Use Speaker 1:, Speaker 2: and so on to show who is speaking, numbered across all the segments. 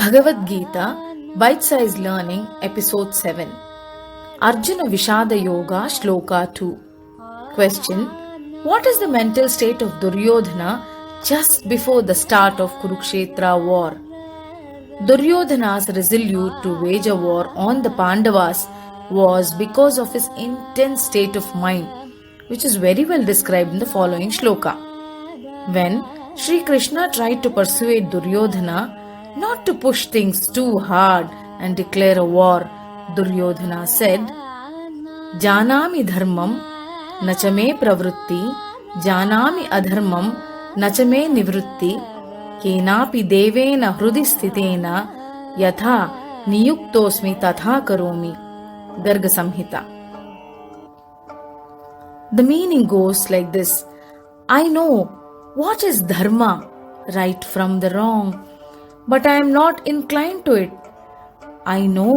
Speaker 1: Bhagavad Gita, Bite-Sized Learning, Episode 7. Arjuna Vishada Yoga, Shloka 2. Question: what is the mental state of Duryodhana just before the start of Kurukshetra war? Duryodhana's resolute to wage a war on the Pandavas was because of his intense state of mind, which is very well described in the following shloka. When Sri Krishna tried to persuade Duryodhana not to push things too hard and declare a war, Duryodhana said, Janami dharmam nachame pravrutti, janami adharmam nachame nivrutti, kenapi devena hrudi sthitena yatha niyuktosmi tatha karomi. Garga Samhita. The meaning goes like this: I know what is dharma, right from the wrong, but I am not inclined to it. I know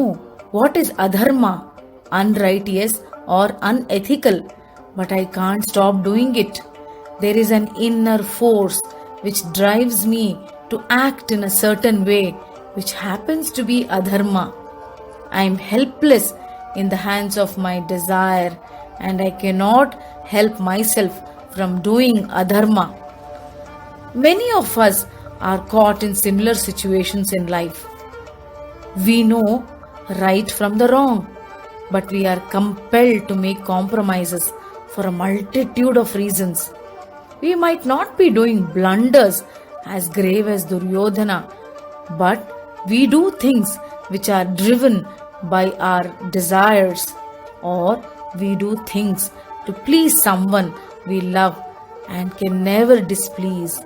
Speaker 1: what is adharma, unrighteous or unethical, but I can't stop doing it. There is an inner force which drives me to act in a certain way, which happens to be adharma. I am helpless in the hands of my desire, and I cannot help myself from doing adharma. Many of us are caught in similar situations in life. We know right from the wrong, but we are compelled to make compromises for a multitude of reasons. We might not be doing blunders as grave as Duryodhana, but we do things which are driven by our desires, or we do things to please someone we love and can never displease.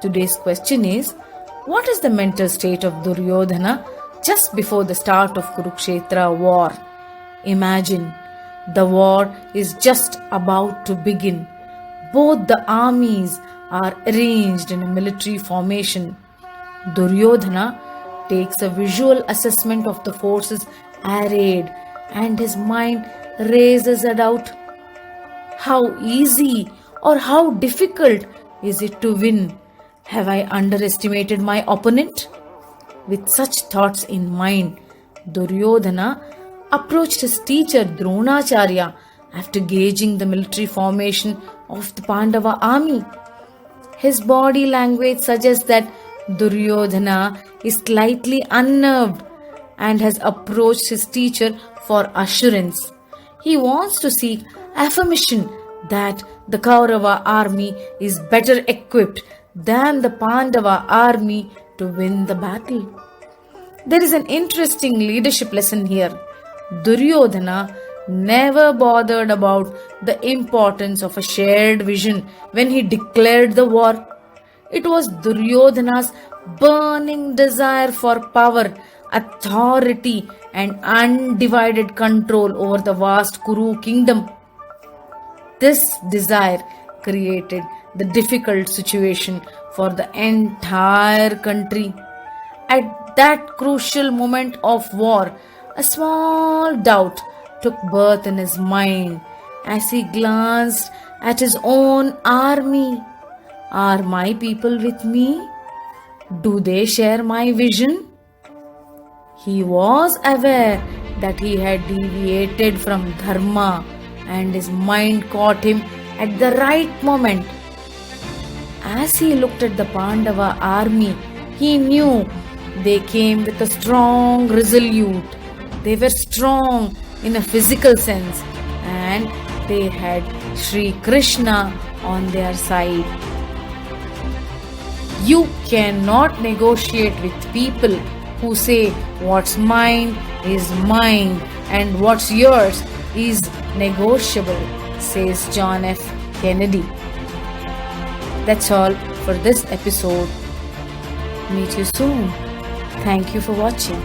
Speaker 1: Today's question is, what is the mental state of Duryodhana just before the start of Kurukshetra war? Imagine, the war is just about to begin. Both the armies are arranged in a military formation. Duryodhana takes a visual assessment of the forces arrayed, and his mind raises a doubt. How easy or how difficult is it to win? Have I underestimated my opponent? With such thoughts in mind, Duryodhana approached his teacher Dronacharya after gauging the military formation of the Pandava army. His body language suggests that Duryodhana is slightly unnerved and has approached his teacher for assurance. He wants to seek affirmation that the Kaurava army is better equipped than the Pandava army to win the battle. There is an interesting leadership lesson here. Duryodhana never bothered about the importance of a shared vision when he declared the war. It was Duryodhana's burning desire for power, authority, and undivided control over the vast Kuru kingdom. This desire created the difficult situation for the entire country. At that crucial moment of war, a small doubt took birth in his mind as he glanced at his own army. Are my people with me? Do they share my vision? He was aware that he had deviated from dharma, and his mind caught him at the right moment. As he looked at the Pandava army, he knew they came with a strong resolute. They were strong in a physical sense, and they had Sri Krishna on their side. You cannot negotiate with people who say what's mine is mine and what's yours is negotiable, says John F. Kennedy. That's all for this episode. Meet you soon. Thank you for watching.